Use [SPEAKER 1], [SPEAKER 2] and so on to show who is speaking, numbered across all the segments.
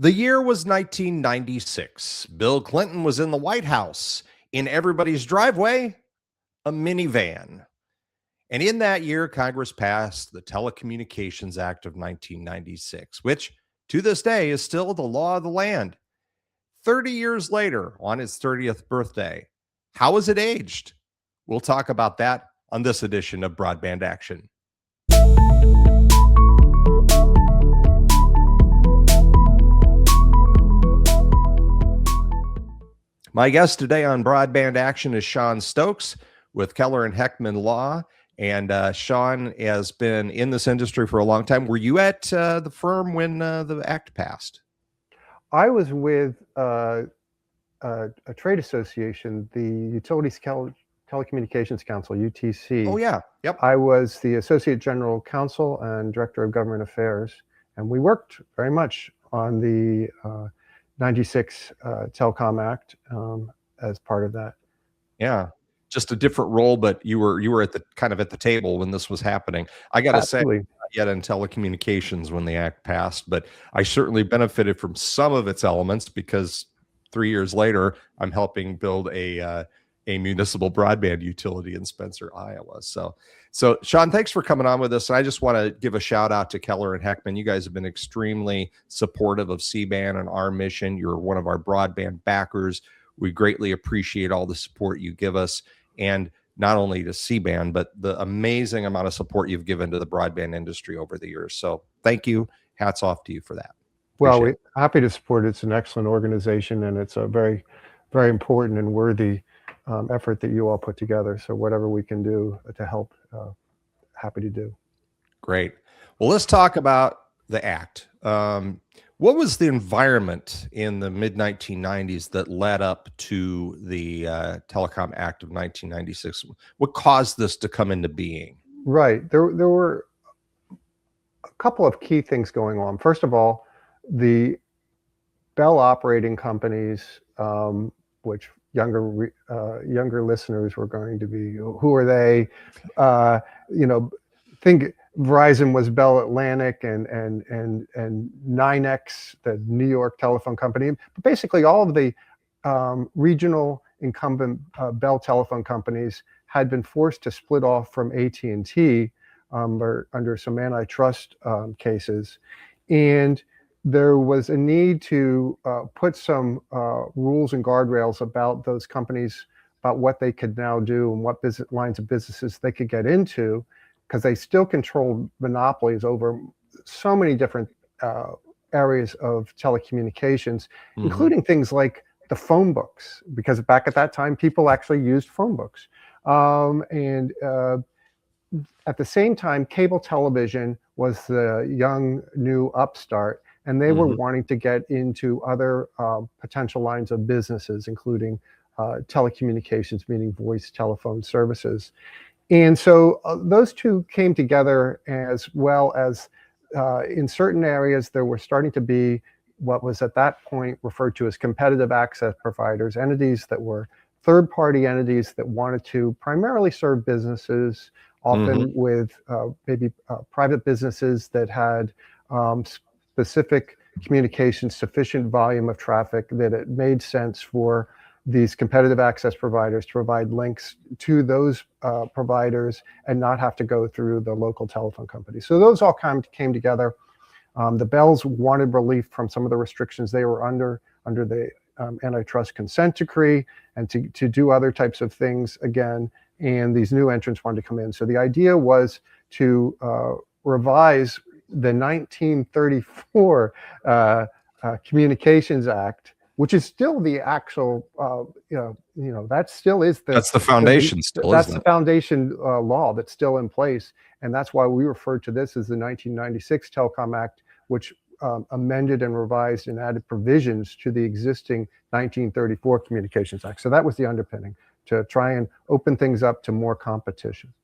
[SPEAKER 1] The year was 1996. Bill Clinton was in the White House. In everybody's driveway, a minivan. And in that year, Congress passed the Telecommunications Act of 1996, which to this day is still the law of the land. 30 years later, on its 30th birthday, how has it aged? We'll talk about that on this edition of Broadband Action. My guest today on Broadband Action is Sean Stokes with Keller and Heckman Law. And Sean has been in this industry for a long time. Were you at the firm when the act passed?
[SPEAKER 2] I was with a trade association, the Utilities Telecommunications Council, UTC.
[SPEAKER 1] Oh, yeah. Yep.
[SPEAKER 2] I was the Associate General Counsel and Director of Government Affairs. And we worked very much on the 96 Telecom Act as part of that.
[SPEAKER 1] Yeah. Just a different role, but you were at the kind of at the table when this was happening. I got to say, not yet in telecommunications when the act passed, but I certainly benefited from some of its elements because 3 years later, I'm helping build a municipal broadband utility in Spencer, Iowa. So Sean, thanks for coming on with us. And I just want to give a shout out to Keller and Heckman. You guys have been extremely supportive of CBAN and our mission. You're one of our broadband backers. We greatly appreciate all the support you give us, and not only to CBAN, but the amazing amount of support you've given to the broadband industry over the years. So thank you. Hats off to you for that.
[SPEAKER 2] Well, we're happy to support it. It's an excellent organization, and it's a very, very important and worthy effort that you all put together. So whatever we can do to help, happy to do. Great.
[SPEAKER 1] Well, let's talk about the act. What was the environment in the mid-1990s that led up to the Telecom Act of 1996? What caused this to come into being?
[SPEAKER 2] Right. There were a couple of key things going on. First of all, the Bell operating companies, which younger listeners were going to be, who are they? Think Verizon was Bell Atlantic and NYNEX, the New York telephone company. But basically, all of the regional incumbent Bell telephone companies had been forced to split off from AT&T under some antitrust cases. And there was a need to put some rules and guardrails about those companies, about what they could now do and what lines of businesses they could get into, because they still controlled monopolies over so many different areas of telecommunications, including things like the phone books, because back at that time, people actually used phone books. And at the same time, cable television was the young, new upstart, and they were wanting to get into other potential lines of businesses, including telecommunications, meaning voice telephone services. And so those two came together, as well as in certain areas, there were starting to be what was at that point referred to as competitive access providers, entities that were third-party entities that wanted to primarily serve businesses, often with maybe private businesses that had specific communications, sufficient volume of traffic that it made sense for these competitive access providers to provide links to those providers and not have to go through the local telephone company. So those all came together. The Bells wanted relief from some of the restrictions they were under the antitrust consent decree, and to do other types of things again. And these new entrants wanted to come in. So the idea was to revise the 1934 Communications Act, which is still the actual, that still is
[SPEAKER 1] that's the foundation still.
[SPEAKER 2] That's the foundation law that's still in place, and that's why we refer to this as the 1996 Telecom Act, which amended and revised and added provisions to the existing 1934 Communications Act. So that was the underpinning, to try and open things up to more competition.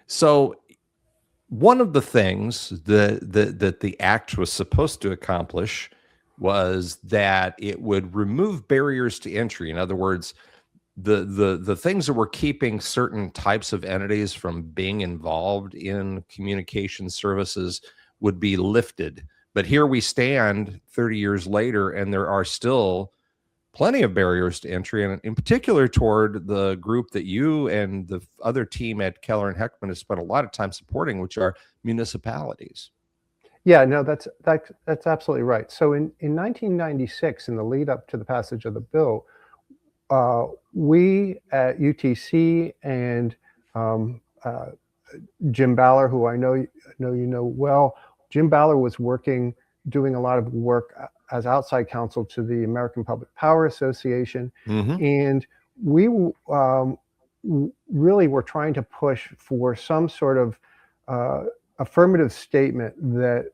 [SPEAKER 1] So one of the things that the act was supposed to accomplish was that it would remove barriers to entry. In other words, the things that were keeping certain types of entities from being involved in communication services would be lifted But here we stand 30 years later, and there are still plenty of barriers to entry, and in particular toward the group that you and the other team at Keller and Heckman have spent a lot of time supporting, which are municipalities.
[SPEAKER 2] Yeah, no, that's absolutely right. So in 1996, in the lead up to the passage of the bill, we at UTC and Jim Baller, who I know you know well, Jim Baller was doing a lot of work as outside counsel to the American Public Power Association, and we really were trying to push for some sort of affirmative statement that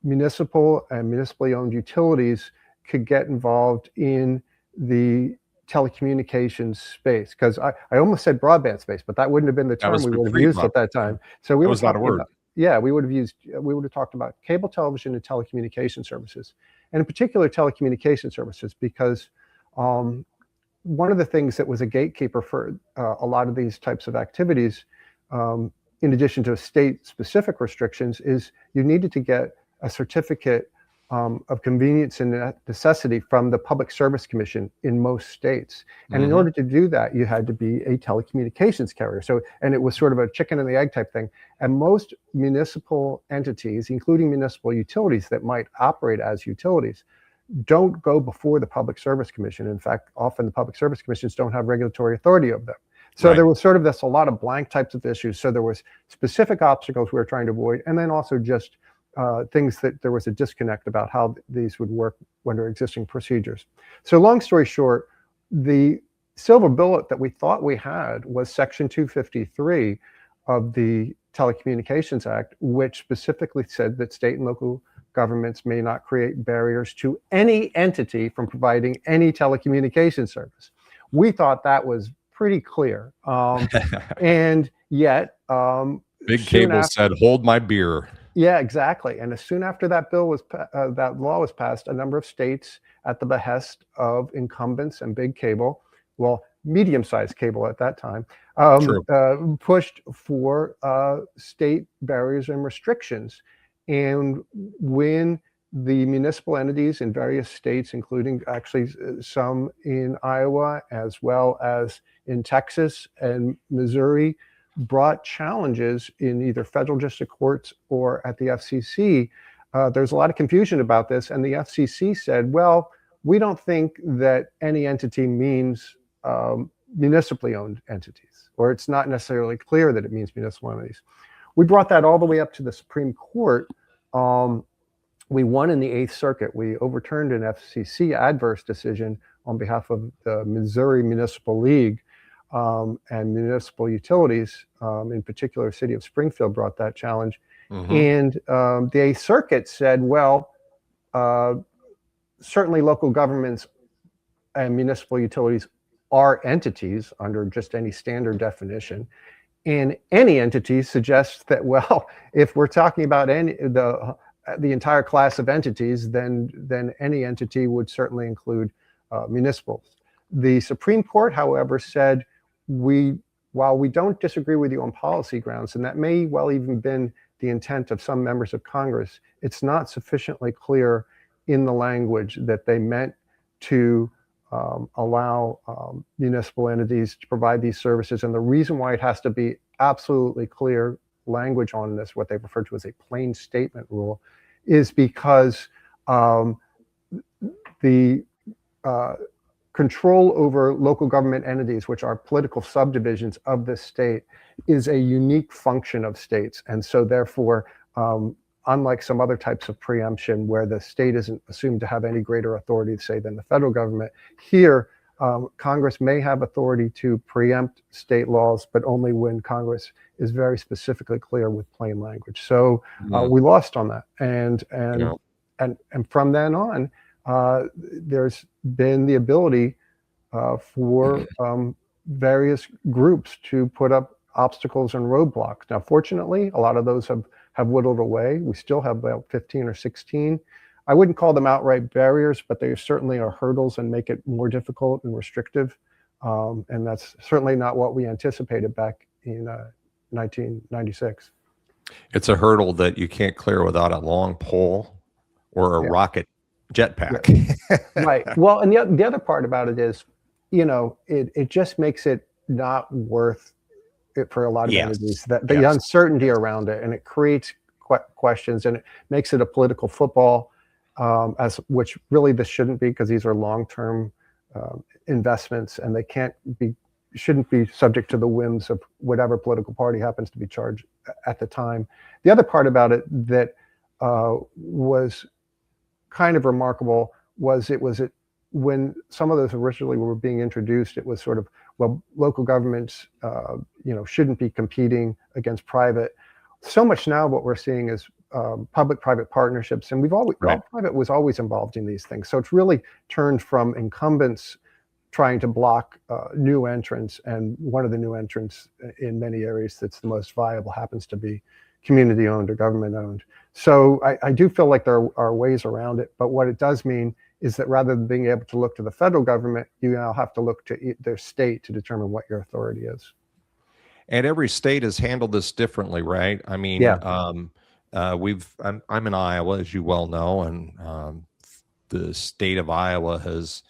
[SPEAKER 2] municipal and municipally owned utilities could get involved in the telecommunications space, because I almost said broadband space, but that wouldn't have been the term we would have used at that time. So we were talking about, yeah, we would have talked about cable television and telecommunication services, and in particular telecommunication services, because one of the things that was a gatekeeper for a lot of these types of activities, in addition to state-specific restrictions, is you needed to get a certificate of convenience and necessity from the Public Service Commission in most states. And in order to do that, you had to be a telecommunications carrier. So, and it was sort of a chicken and the egg type thing. And most municipal entities, including municipal utilities that might operate as utilities, don't go before the Public Service Commission. In fact, often the Public Service Commissions don't have regulatory authority of them. So there was sort of a lot of blank types of issues. So there was specific obstacles we were trying to avoid, and then also just things that there was a disconnect about how these would work under existing procedures. So long story short, the silver bullet that we thought we had was Section 253 of the Telecommunications Act, which specifically said that state and local governments may not create barriers to any entity from providing any telecommunication service. We thought that was pretty clear. And yet,
[SPEAKER 1] Big Cable said, "Hold my beer."
[SPEAKER 2] Yeah, exactly. And as soon after that that law was passed, a number of states, at the behest of incumbents and Big Cable, well, medium-sized cable at that time, pushed for state barriers and restrictions. And when the municipal entities in various states, including actually some in Iowa, as well as in Texas and Missouri, brought challenges in either federal district courts or at the FCC, there's a lot of confusion about this. And the FCC said, well, we don't think that any entity means municipally owned entities, or it's not necessarily clear that it means municipal entities. We brought that all the way up to the Supreme Court. We won in the Eighth Circuit. We overturned an FCC adverse decision on behalf of the Missouri Municipal League and municipal utilities. In particular, the city of Springfield brought that challenge. And the Eighth Circuit said, well, certainly local governments and municipal utilities are entities under just any standard definition. And any entity suggests that, well, if we're talking about the entire class of entities, then any entity would certainly include municipals. The Supreme Court, however, said, while we don't disagree with you on policy grounds, and that may well even been the intent of some members of Congress, it's not sufficiently clear in the language that they meant to allow municipal entities to provide these services. And the reason why it has to be absolutely clear language on this, what they refer to as a plain statement rule, is because the control over local government entities, which are political subdivisions of the state, is a unique function of states. And so therefore, unlike some other types of preemption where the state isn't assumed to have any greater authority, say, than the federal government, here, Congress may have authority to preempt state laws, but only when Congress is very specifically clear with plain language. So we lost on that. And from then on, there's been the ability for various groups to put up obstacles and roadblocks. Now, fortunately, a lot of those have whittled away. We still have about 15 or 16. I wouldn't call them outright barriers, but they certainly are hurdles and make it more difficult and restrictive. And that's certainly not what we anticipated back in 1996.
[SPEAKER 1] It's a hurdle that you can't clear without a long pole or a
[SPEAKER 2] Yeah.
[SPEAKER 1] rocket jetpack.
[SPEAKER 2] Right. Well, and the other part about it is, it just makes it not worth it for a lot of entities,
[SPEAKER 1] Yes.
[SPEAKER 2] that the
[SPEAKER 1] Yes.
[SPEAKER 2] uncertainty around it, and it creates questions, and it makes it a political football, as which really this shouldn't be, because these are long-term investments, and they shouldn't be subject to the whims of whatever political party happens to be charged at the time. The other part about it that was kind of remarkable was when some of those originally were being introduced, it was sort of, well, local governments, shouldn't be competing against private. So much now what we're seeing is public-private partnerships, and
[SPEAKER 1] Right.
[SPEAKER 2] private was always involved in these things. So it's really turned from incumbents trying to block new entrants, and one of the new entrants in many areas that's the most viable happens to be community-owned or government-owned. So I do feel like there are ways around it, but what it does mean is that rather than being able to look to the federal government, you now have to look to their state to determine what your authority is.
[SPEAKER 1] And every state has handled this differently, right? I mean,
[SPEAKER 2] Yeah.
[SPEAKER 1] I'm in Iowa, as you well know, and the state of Iowa has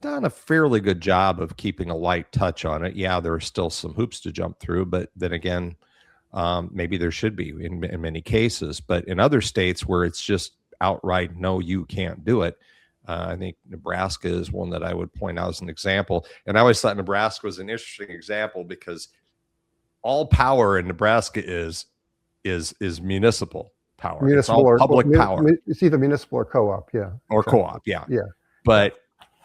[SPEAKER 1] done a fairly good job of keeping a light touch on it. Yeah, there are still some hoops to jump through, but then again, maybe there should be in many cases. But in other states where it's just outright, no, you can't do it. I think Nebraska is one that I would point out as an example. And I always thought Nebraska was an interesting example because all power in Nebraska is municipal power. It's all public power.
[SPEAKER 2] It's either municipal or co-op. Yeah.
[SPEAKER 1] Or
[SPEAKER 2] exactly.
[SPEAKER 1] co-op. Yeah.
[SPEAKER 2] Yeah.
[SPEAKER 1] But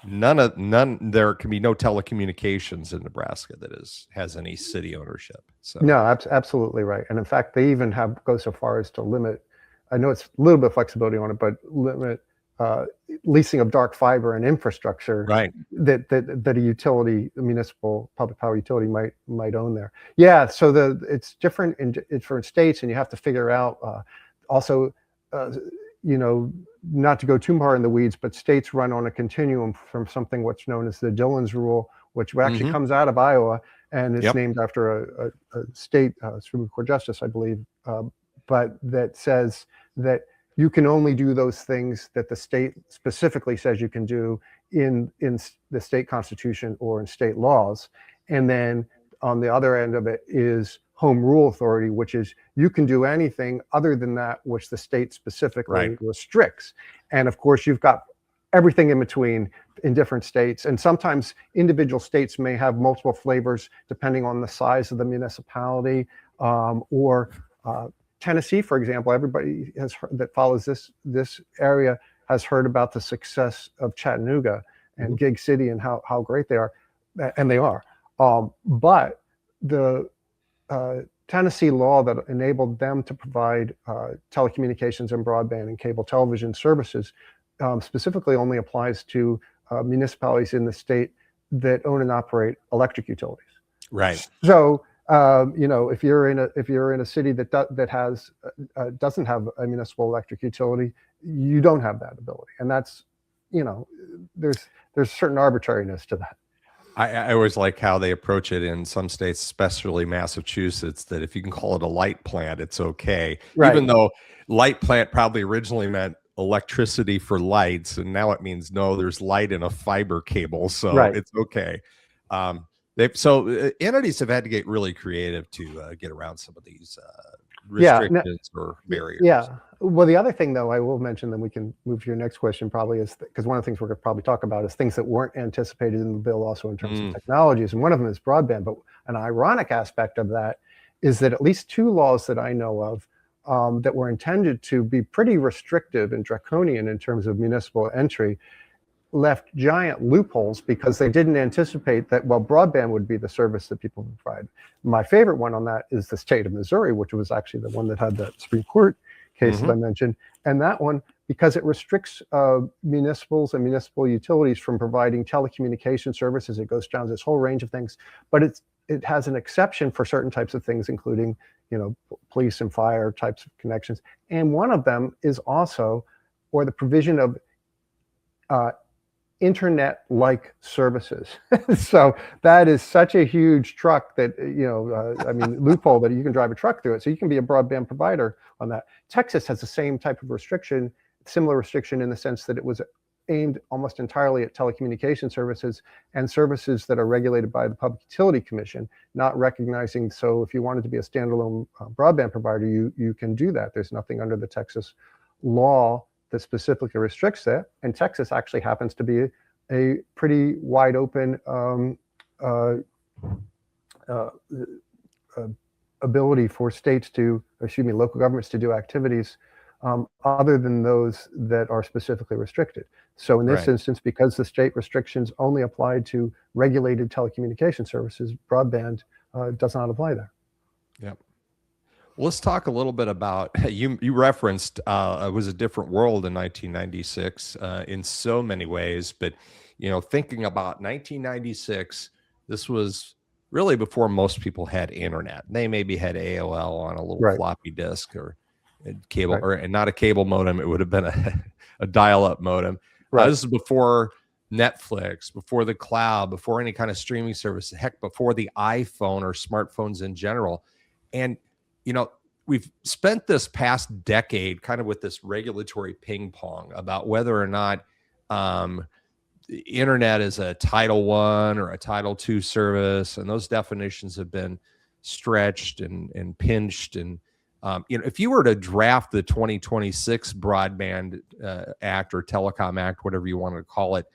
[SPEAKER 1] there can be no telecommunications in Nebraska that has any city ownership. So
[SPEAKER 2] no, absolutely right. And in fact, they even go so far as to limit, I know it's a little bit of flexibility on it, but limit leasing of dark fiber and infrastructure,
[SPEAKER 1] right,
[SPEAKER 2] that a utility, a municipal public power utility might own there. Yeah, so it's different in different states, and you have to figure out also, not to go too far in the weeds, but states run on a continuum from something what's known as the Dillon's Rule, which actually comes out of Iowa, and it's named after a state Supreme Court justice, I believe, but that says that you can only do those things that the state specifically says you can do in the state constitution or in state laws. And then on the other end of it is home rule authority, which is you can do anything other than that which the state specifically restricts. And of course, you've got everything in between in different states. And sometimes individual states may have multiple flavors depending on the size of the municipality, or Tennessee, for example. Everybody that follows this area has heard about the success of Chattanooga and Gig City and how great they are, and they are. But the Tennessee law that enabled them to provide telecommunications and broadband and cable television services specifically only applies to municipalities in the state that own and operate electric utilities.
[SPEAKER 1] Right.
[SPEAKER 2] So if you're in a city that has doesn't have a municipal electric utility, you don't have that ability, and that's there's certain arbitrariness to that.
[SPEAKER 1] I always like how they approach it in some states, especially Massachusetts, that if you can call it a light plant, it's okay. Right. Even though light plant probably originally meant electricity for lights, and now it means no, there's light in a fiber cable, so it's okay. Entities have had to get really creative to get around some of these restrictions or barriers.
[SPEAKER 2] Yeah. Well, the other thing, though, I will mention, then we can move to your next question probably, is because one of the things we're going to probably talk about is things that weren't anticipated in the bill also in terms of technologies. And one of them is broadband. But an ironic aspect of that is that at least two laws that I know of that were intended to be pretty restrictive and draconian in terms of municipal entry left giant loopholes because they didn't anticipate that, well, broadband would be the service that people would provide. My favorite one on that is the state of Missouri, which was actually the one that had that Supreme Court case that I mentioned. And that one, because it restricts municipals and municipal utilities from providing telecommunication services, it goes down this whole range of things, but it has an exception for certain types of things, including, police and fire types of connections. And one of them is also, or the provision of internet-like services. So that is such a huge truck that, loophole that you can drive a truck through it. So you can be a broadband provider on that. Texas has the same type of restriction. similar restriction in the sense that it was aimed almost entirely at telecommunication services and services that are regulated by the Public Utility Commission, not recognizing, so if you wanted to be a standalone broadband provider, you can do that. There's nothing under the Texas law that specifically restricts that. And Texas actually happens to be a pretty wide open ability for states to, local governments to do activities other than those that are specifically restricted. So in this instance, because the state restrictions only applied to regulated telecommunication services, broadband does not apply there.
[SPEAKER 1] Yep. Well, let's talk a little bit about, you referenced it was a different world in 1996 in so many ways, but thinking about 1996, this was really before most people had internet. They maybe had AOL on a little floppy disk or cable, or not a cable modem. It would have been a dial-up modem. This is before Netflix, before the cloud, before any kind of streaming service, heck, before the iPhone or smartphones in general. And, we've spent this past decade kind of with this regulatory ping pong about whether or not the internet is a Title I or a Title II service. And those definitions have been stretched and pinched. And, if you were to draft the 2026 Broadband Act or Telecom Act, whatever you want to call it,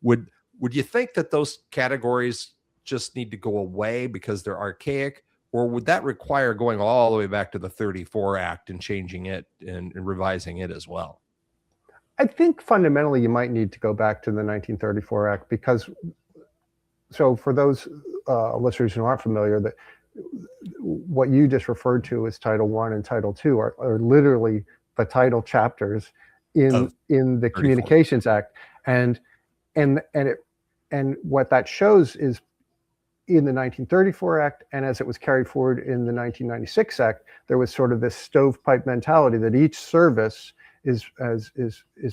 [SPEAKER 1] would you think that those categories just need to go away because they're archaic? Or would that require going all the way back to the 34 Act and changing it and revising it as well?
[SPEAKER 2] I think fundamentally you might need to go back to the 1934 Act because, so for those listeners who aren't familiar, that what you just referred to as Title I and Title II are literally the title chapters in the Communications Act, and what that shows is in the 1934 Act, and as it was carried forward in the 1996 Act, there was sort of this stovepipe mentality that each service is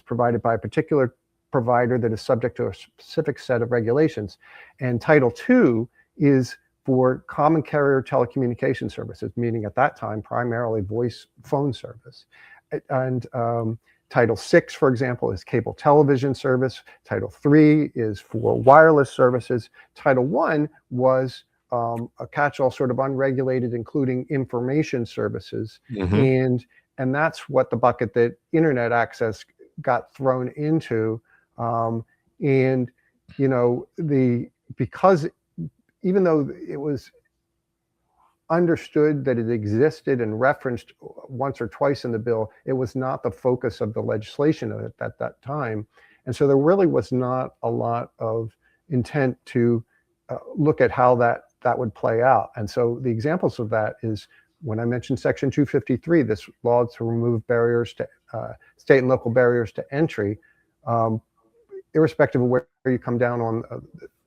[SPEAKER 2] provided by a particular provider that is subject to a specific set of regulations. And Title II is for common carrier telecommunication services, meaning at that time, primarily voice phone service. And Title VI, for example, is cable television service. Title III is for wireless services. Title I was a catch-all sort of unregulated, including information services. And that's what the bucket that internet access got thrown into. Because even though it was understood that it existed and referenced once or twice in the bill, it was not the focus of the legislation at that time. And so there really was not a lot of intent to look at how that would play out. And so the examples of that is when I mentioned Section 253, this law to remove barriers to state and local barriers to entry, irrespective of where you come down on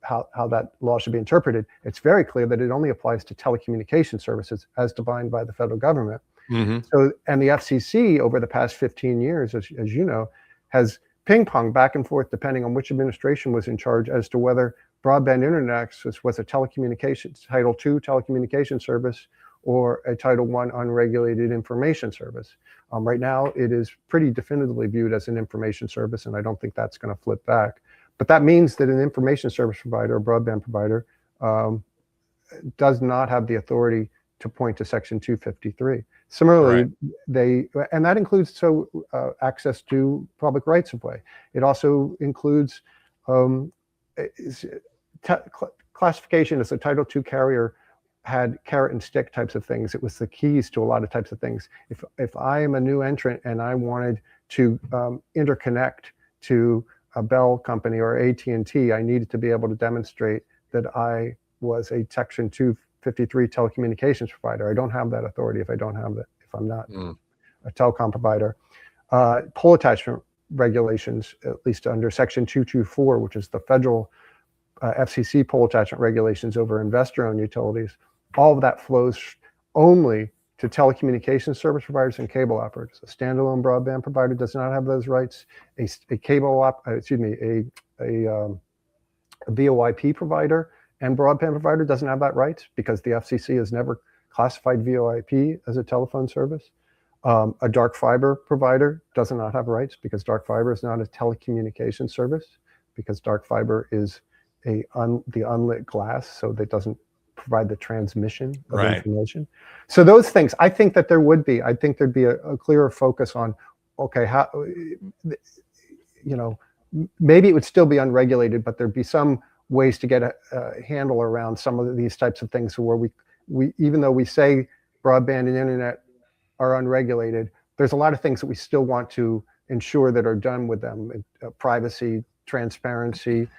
[SPEAKER 2] how that law should be interpreted, it's very clear that it only applies to telecommunication services as defined by the federal government. So, and the FCC over the past 15 years, as you know, has ping-ponged back and forth depending on which administration was in charge as to whether broadband internet access was a telecommunications, Title II telecommunication service or a Title I unregulated information service. Right now, it is pretty definitively viewed as an information service, and I don't think that's going to flip back. But that means that an information service provider, a broadband provider, does not have the authority to point to Section 253. Similarly, and that includes access to public rights of way. It also includes classification as a Title II carrier had carrot and stick types of things. It was the keys to a lot of types of things. If I am a new entrant and I wanted to interconnect to a Bell company or AT&T, I needed to be able to demonstrate that I was a Section 253 telecommunications provider. I don't have that authority if I'm not a telecom provider. Pole attachment regulations, at least under Section 224, which is the federal FCC pole attachment regulations over investor-owned utilities, all of that flows only to telecommunications service providers and cable operators. A standalone broadband provider does not have those rights. A VoIP provider and broadband provider doesn't have that right because the FCC has never classified VoIP as a telephone service. A dark fiber provider does not have rights because dark fiber is not a telecommunication service, because dark fiber is the unlit glass, so that doesn't provide the transmission of
[SPEAKER 1] Right.
[SPEAKER 2] information. So those things, I think that I think there'd be a clearer focus on, okay, how, maybe it would still be unregulated, but there'd be some ways to get a handle around some of these types of things where we even though we say broadband and internet are unregulated, there's a lot of things that we still want to ensure that are done with them. Privacy, transparency,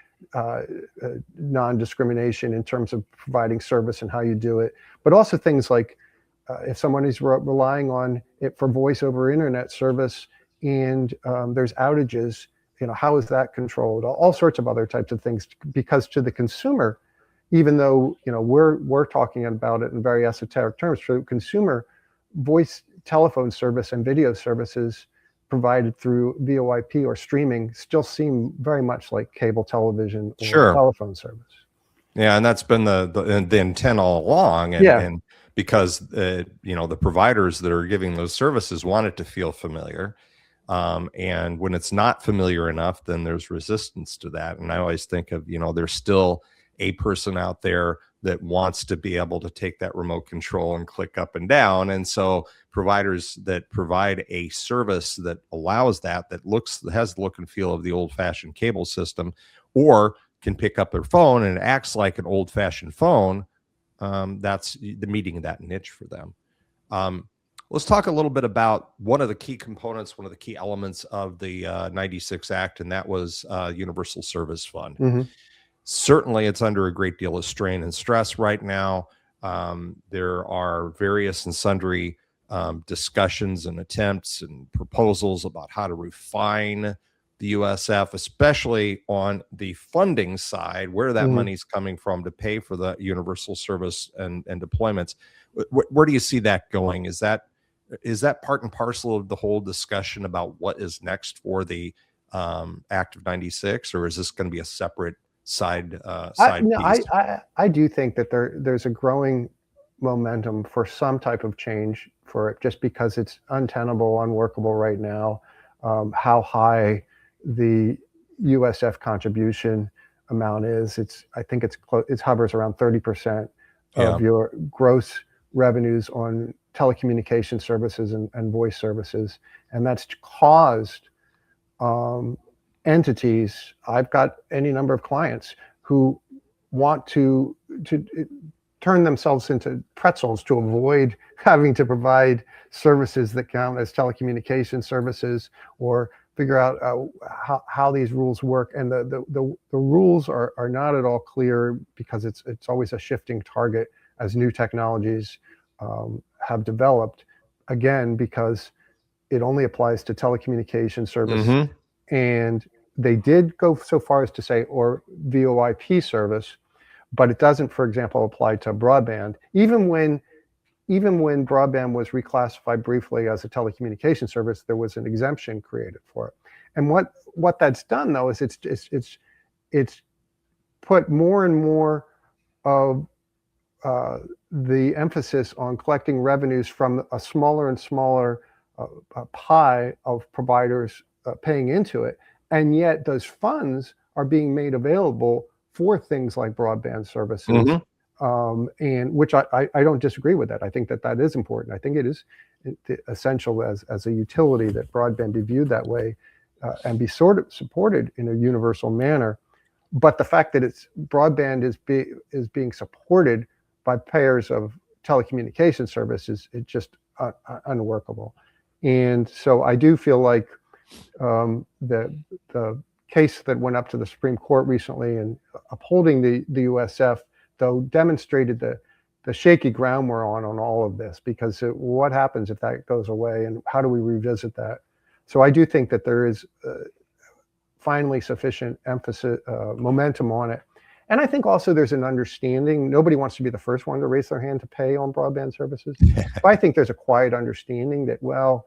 [SPEAKER 2] non-discrimination in terms of providing service and how you do it, but also things like if someone is relying on it for voice over internet service and there's outages, how is that controlled? All sorts of other types of things, because to the consumer, even though we're talking about it in very esoteric terms, for the consumer, voice telephone service and video services provided through VoIP or streaming still seem very much like cable television or telephone service.
[SPEAKER 1] Yeah, and that's been the intent all along, and because the providers that are giving those services want it to feel familiar, and when it's not familiar enough, then there's resistance to that. And I always think of there's still a person out there that wants to be able to take that remote control and click up and down. And so providers that provide a service that allows that has the look and feel of the old-fashioned cable system, or can pick up their phone and it acts like an old-fashioned phone, that's the meeting of that niche for them. Let's talk a little bit about one of the key components, one of the key elements of the 96 Act, and that was Universal Service Fund.
[SPEAKER 2] Mm-hmm.
[SPEAKER 1] Certainly, it's under a great deal of strain and stress right now. There are various and sundry discussions and attempts and proposals about how to refine the USF, especially on the funding side, where that money's coming from to pay for the universal service and deployments. Where do you see that going? Is that part and parcel of the whole discussion about what is next for the Act of 96, or is this going to be a separate side piece?
[SPEAKER 2] I do think that there's a growing momentum for some type of change for it, just because it's untenable, unworkable right now. How high the USF contribution amount is, I think it hovers around 30% of your gross revenues on telecommunication services and voice services, and that's caused entities. I've got any number of clients who want to turn themselves into pretzels to avoid having to provide services that count as telecommunication services, or figure out how these rules work. And the rules are not at all clear, because it's always a shifting target as new technologies have developed, again, because it only applies to telecommunication service. And they did go so far as to say, or VoIP service, but it doesn't, for example, apply to broadband, even when broadband was reclassified briefly as a telecommunication service. There was an exemption created for it. And what that's done, though, is it's put more and more of the emphasis on collecting revenues from a smaller and smaller pie of providers paying into it. And yet those funds are being made available for things like broadband services, and which I don't disagree with that. I think that is important. I think it is essential as a utility that broadband be viewed that way, and be sort of supported in a universal manner. But the fact that broadband is being supported by payers of telecommunication services, it's just unworkable. And so I do feel like the case that went up to the Supreme Court recently and upholding the USF, though, demonstrated the shaky ground we're on all of this, because what happens if that goes away, and how do we revisit that? So I do think that there is finally sufficient emphasis, momentum on it. And I think also there's an understanding. Nobody wants to be the first one to raise their hand to pay on broadband services. But I think there's a quiet understanding that, well,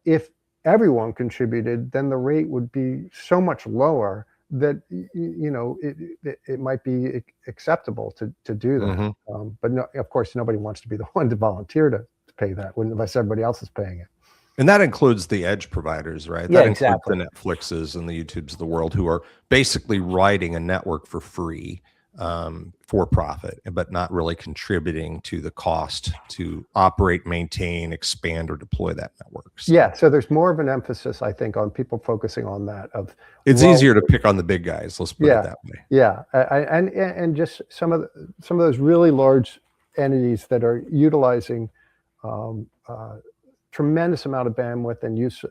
[SPEAKER 2] if everyone contributed, then the rate would be so much lower that it might be acceptable to do that. But no, of course, nobody wants to be the one to volunteer to pay that unless everybody else is paying it.
[SPEAKER 1] And that includes the edge providers, right?
[SPEAKER 2] Yeah,
[SPEAKER 1] That includes
[SPEAKER 2] exactly.
[SPEAKER 1] the Netflixes and the YouTubes of the world who are basically writing a network for free, for profit, but not really contributing to the cost to operate, maintain, expand, or deploy that network. So
[SPEAKER 2] Yeah, so there's more of an emphasis, I think, on people focusing on that.
[SPEAKER 1] it's easier to pick on the big guys. Let's put it that way.
[SPEAKER 2] Yeah, and just some of those really large entities that are utilizing tremendous amount of bandwidth and use,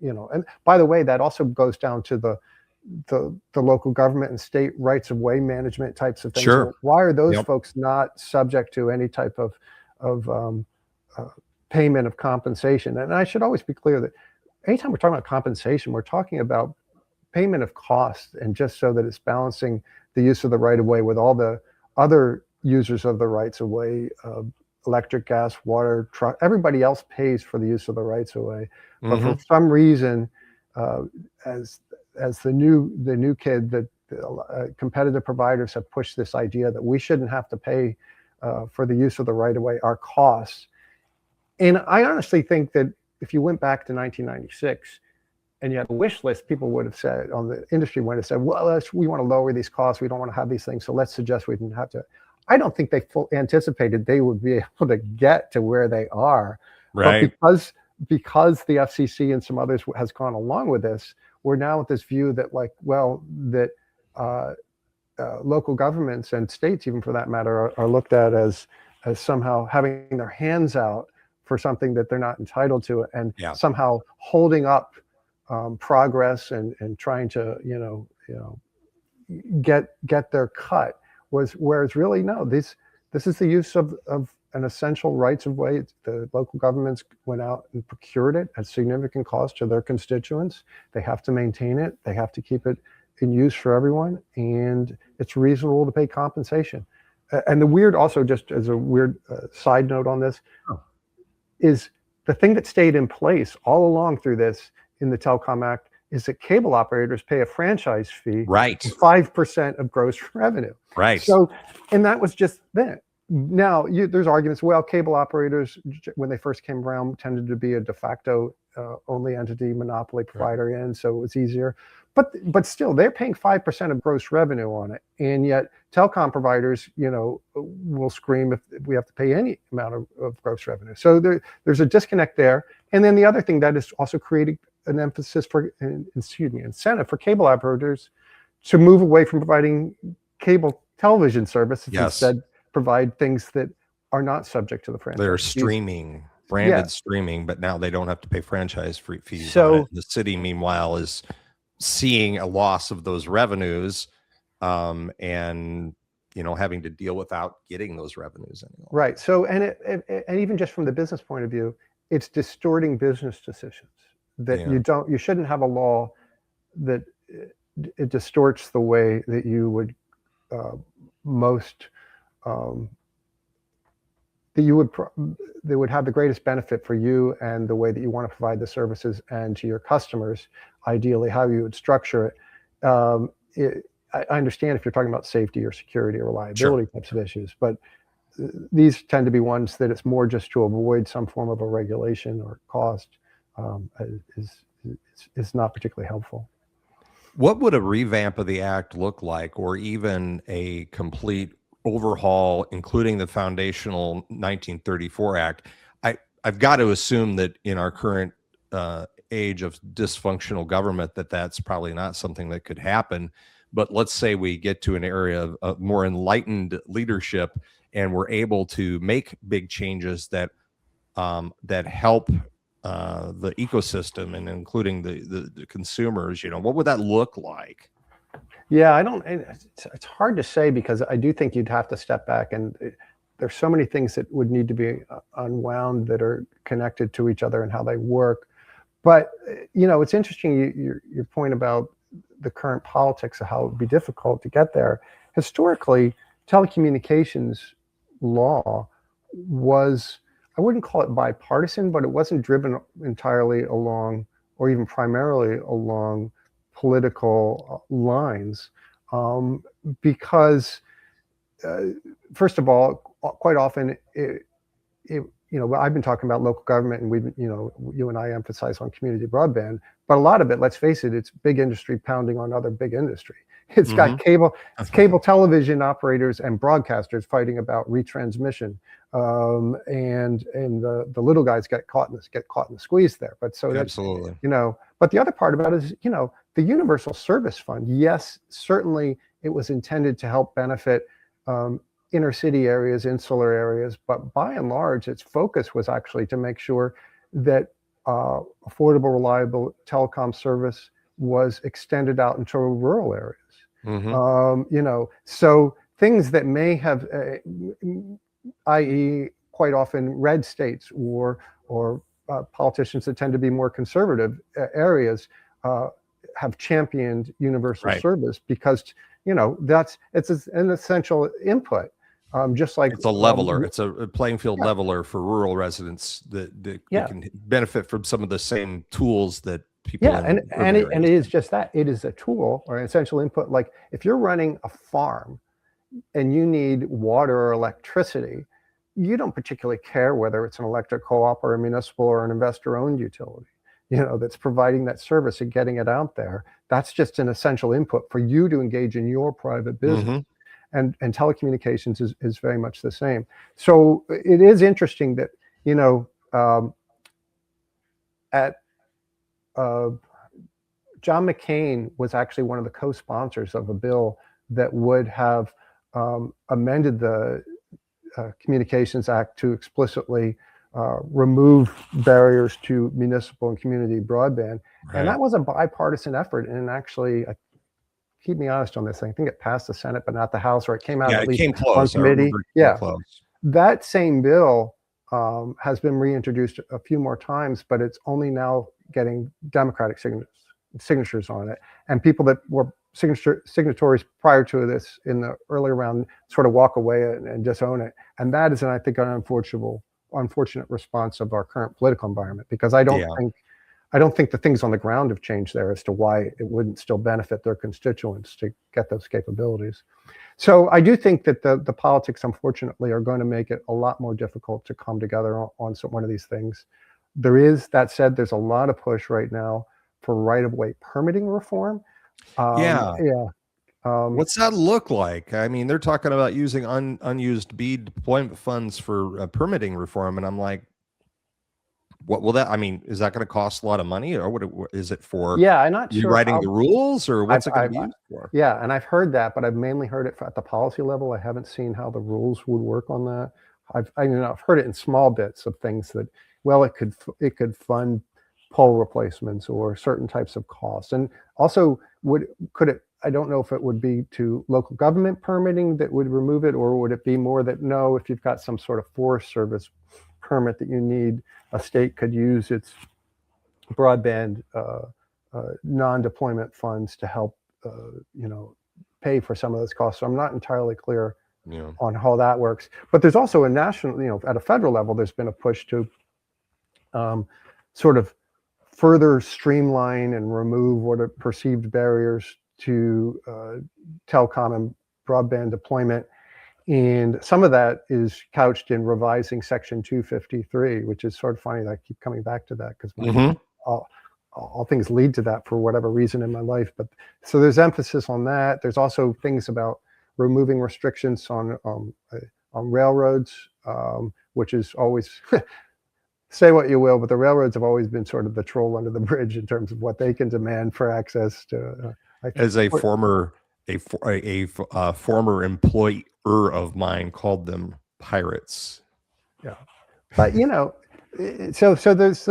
[SPEAKER 2] and by the way, that also goes down to the local government and state rights of way management types of things.
[SPEAKER 1] Sure.
[SPEAKER 2] Why are those folks not subject to any type of payment of compensation? And I should always be clear that anytime we're talking about compensation, we're talking about payment of costs, and just so that it's balancing the use of the right of way with all the other users of the rights of way, electric, gas, water, truck, everybody else pays for the use of the rights of way. But for some reason, as the new kid, that competitive providers have pushed this idea that we shouldn't have to pay for the use of the right of way, our costs. And I honestly think that if you went back to 1996 and you had a wish list, people would have said, on the industry would have said, well, we want to lower these costs. We don't want to have these things. So let's suggest we didn't have to. I don't think they anticipated they would be able to get to where they are.
[SPEAKER 1] Right.
[SPEAKER 2] But because the FCC and some others has gone along with this, we're now with this view that local governments and states, even for that matter, are looked at as somehow having their hands out for something that they're not entitled to, and somehow holding up progress and trying to get their cut. Whereas really, no, this is the use of an essential rights of way. The local governments went out and procured it at significant cost to their constituents. They have to maintain it. They have to keep it in use for everyone, and it's reasonable to pay compensation. And the weird, also just as a weird side note on this, is the thing that stayed in place all along through this in the Telecom Act is that cable operators pay a franchise fee,
[SPEAKER 1] right,
[SPEAKER 2] 5% of gross revenue.
[SPEAKER 1] Right.
[SPEAKER 2] So, and that was just then. Now, there's arguments, well, cable operators, when they first came around, tended to be a de facto only entity monopoly provider in, so it was easier. But still, they're paying 5% of gross revenue on it. And yet telecom providers, will scream if we have to pay any amount of gross revenue. So there's a disconnect there. And then the other thing that is also creating an emphasis incentive for cable operators to move away from providing cable television services, instead provide things that are not subject to the franchise.
[SPEAKER 1] They're streaming, branded streaming, but now they don't have to pay franchise fees. So the city, meanwhile, is seeing a loss of those revenues, and having to deal without getting those revenues anymore.
[SPEAKER 2] Right. So and even just from the business point of view, it's distorting business decisions. That you shouldn't have a law that it distorts the way that you would that would have the greatest benefit for you and the way that you want to provide the services, and to your customers, ideally how you would structure it. I understand if you're talking about safety or security or reliability types of issues, but these tend to be ones that it's more just to avoid some form of a regulation or cost, is not particularly helpful.
[SPEAKER 1] What would a revamp of the act look like, or even a complete overhaul, including the foundational 1934 Act? I've got to assume that in our current age of dysfunctional government, that's probably not something that could happen. But let's say we get to an area of more enlightened leadership, and we're able to make big changes that help the ecosystem, and including the consumers. What would that look like?
[SPEAKER 2] Yeah, it's hard to say, because I do think you'd have to step back, and there's so many things that would need to be unwound that are connected to each other and how they work. But it's interesting, your point about the current politics of how it would be difficult to get there. Historically, telecommunications law was, I wouldn't call it bipartisan, but it wasn't driven entirely along, or even primarily along, political lines, because first of all, quite often I've been talking about local government, and you and I emphasize on community broadband, but a lot of it, let's face it, it's big industry pounding on other big industry. It's got cable television operators and broadcasters fighting about retransmission, and the little guys get caught in the squeeze there. But so that's,
[SPEAKER 1] absolutely.
[SPEAKER 2] But the other part about it is, the Universal Service Fund. Yes, certainly it was intended to help benefit inner city areas, insular areas, but by and large, its focus was actually to make sure that affordable, reliable telecom service was extended out into rural areas. So things that may have, i.e., quite often red states or politicians that tend to be more conservative areas have championed universal service because it's an essential input. Just like
[SPEAKER 1] it's a leveler, it's a playing field leveler for rural residents that can benefit from some of the same tools that people.
[SPEAKER 2] And it is just that. It is a tool or an essential input. Like if you're running a farm and you need water or electricity, you don't particularly care whether it's an electric co-op or a municipal or an investor-owned utility, that's providing that service and getting it out there. That's just an essential input for you to engage in your private business. And telecommunications is very much the same. So it is interesting that, John McCain was actually one of the co-sponsors of a bill that would have amended the Communications Act to explicitly remove barriers to municipal and community broadband. And that was a bipartisan effort. And actually, keep me honest on this thing, I think it passed the Senate, but not the House, or it came out at least on committee. That same bill has been reintroduced a few more times, but it's only now getting Democratic signatures on it. And people that were signatories prior to this in the earlier round sort of walk away and disown it. And that is, I think, an unfortunate response of our current political environment, because I don't think the things on the ground have changed there as to why it wouldn't still benefit their constituents to get those capabilities. So I do think that the politics, unfortunately, are going to make it a lot more difficult to come together on one of these things. That said, there's a lot of push right now for right-of-way permitting reform.
[SPEAKER 1] What's that look like? I mean, they're talking about using unused BEAD deployment funds for permitting reform, and I'm like, what will that? I mean, is that going to cost a lot of money, or what is it for?
[SPEAKER 2] I'm not sure.
[SPEAKER 1] Writing the rules, or what's it going to be used for?
[SPEAKER 2] Yeah, and I've heard that, but I've mainly heard it at the policy level. I haven't seen how the rules would work on that. I've heard it in small bits of things that, well, it could fund pole replacements or certain types of costs, and also could it? I don't know if it would be to local government permitting that would remove it, or would it be more that, no, if you've got some sort of Forest Service permit that you need, a state could use its broadband non-deployment funds to help pay for some of those costs. So I'm not entirely clear on how that works. But there's also a national, at a federal level, there's been a push to sort of further streamline and remove what are perceived barriers to telecom and broadband deployment. And some of that is couched in revising Section 253, which is sort of funny that I keep coming back to that, because all things lead to that for whatever reason in my life. But so there's emphasis on that. There's also things about removing restrictions on railroads, which is always say what you will, but the railroads have always been sort of the troll under the bridge in terms of what they can demand for access to.
[SPEAKER 1] As a former employer of mine called them pirates.
[SPEAKER 2] Yeah, but so there's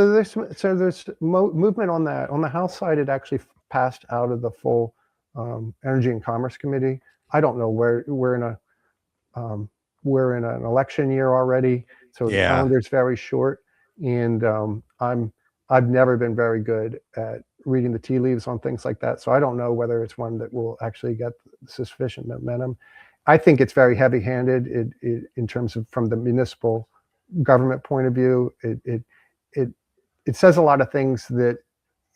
[SPEAKER 2] movement on that. On the House side, it actually passed out of the full Energy and Commerce Committee. I don't know where we're in an election year already, so the calendar's very short, and I've never been very good at reading the tea leaves on things like that. So I don't know whether it's one that will actually get sufficient momentum. I think it's very heavy-handed in terms of from the municipal government point of view. It says a lot of things that,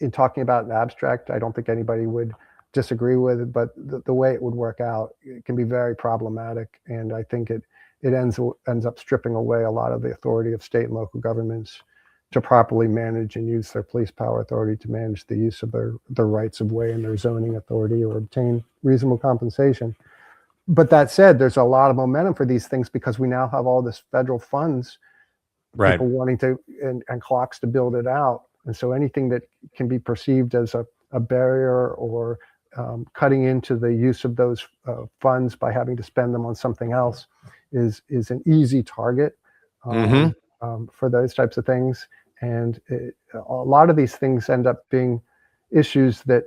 [SPEAKER 2] in talking about an abstract, I don't think anybody would disagree with, but the way it would work out, it can be very problematic. And I think it ends up stripping away a lot of the authority of state and local governments to properly manage and use their police power authority to manage the use of their rights of way and their zoning authority or obtain reasonable compensation. But that said, there's a lot of momentum for these things because we now have all this federal funds, people wanting to, and clocks to build it out. And so anything that can be perceived as a barrier or cutting into the use of those funds by having to spend them on something else is an easy target for those types of things. And a lot of these things end up being issues that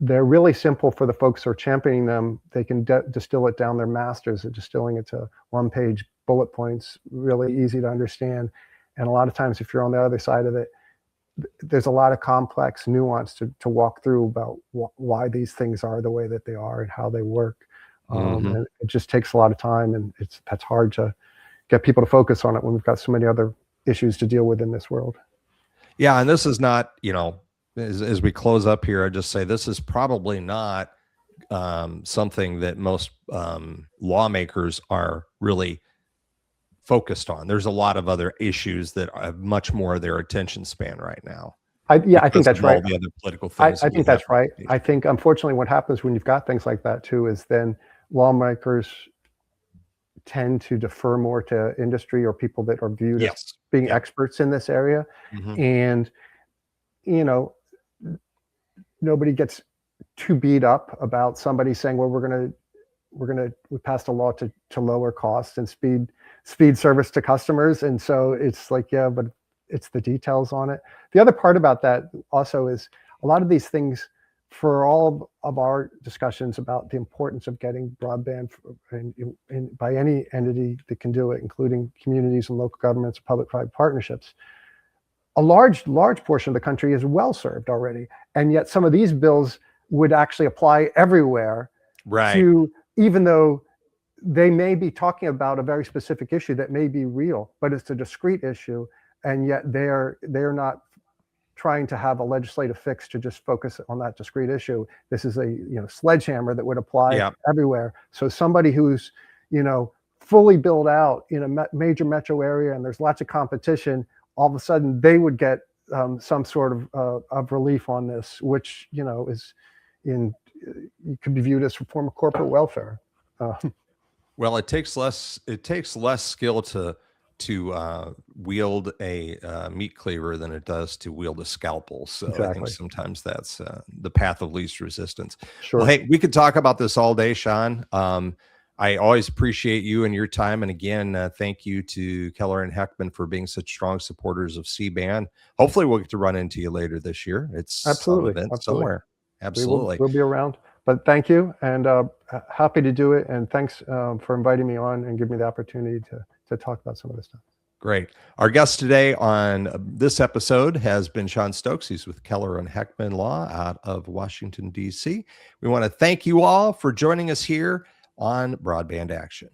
[SPEAKER 2] they're really simple for the folks who are championing them. They can distill it down. They're masters at distilling it to one-page bullet points, really easy to understand. And a lot of times, if you're on the other side of it, there's a lot of complex nuance to walk through about why these things are the way that they are and how they work. And it just takes a lot of time, and that's hard to get people to focus on it when we've got so many other issues to deal with in this world.
[SPEAKER 1] Yeah, and this is not, as we close up here, I just say this is probably not something that most lawmakers are really focused on. There's a lot of other issues that have much more of their attention span right now.
[SPEAKER 2] I think that's right.
[SPEAKER 1] All the other political things.
[SPEAKER 2] I think that's right. I think, unfortunately, what happens when you've got things like that too is then lawmakers tend to defer more to industry or people that are viewed as being experts in this area. And, nobody gets too beat up about somebody saying, well, we passed a law to lower costs and speed service to customers. And so it's like, yeah, but it's the details on it. The other part about that also is a lot of these things, for all of our discussions about the importance of getting broadband by any entity that can do it, including communities and local governments, public-private partnerships, a large portion of the country is well served already. And yet some of these bills would actually apply everywhere, to, even though they may be talking about a very specific issue that may be real, but it's a discrete issue. And yet they're not trying to have a legislative fix to just focus on that discrete issue. This is a sledgehammer that would apply everywhere. So somebody who's fully built out in a major metro area and there's lots of competition, all of a sudden they would get some sort of relief on this, which is could be viewed as a form of corporate welfare.
[SPEAKER 1] Well, it takes less skill to wield a meat cleaver than it does to wield a scalpel. So I think sometimes that's the path of least resistance. Well, hey, we could talk about this all day, Sean. I always appreciate you and your time. And again, thank you to Keller and Heckman for being such strong supporters of CBAN. Hopefully we'll get to run into you later this year. It's
[SPEAKER 2] absolutely
[SPEAKER 1] somewhere. Absolutely.
[SPEAKER 2] We'll be around. But thank you, and happy to do it. And thanks for inviting me on and giving me the opportunity to talk about some of this stuff.
[SPEAKER 1] Great. Our guest today on this episode has been Sean Stokes. He's with Keller and Heckman Law out of Washington, D.C. We want to thank you all for joining us here on Broadband Action.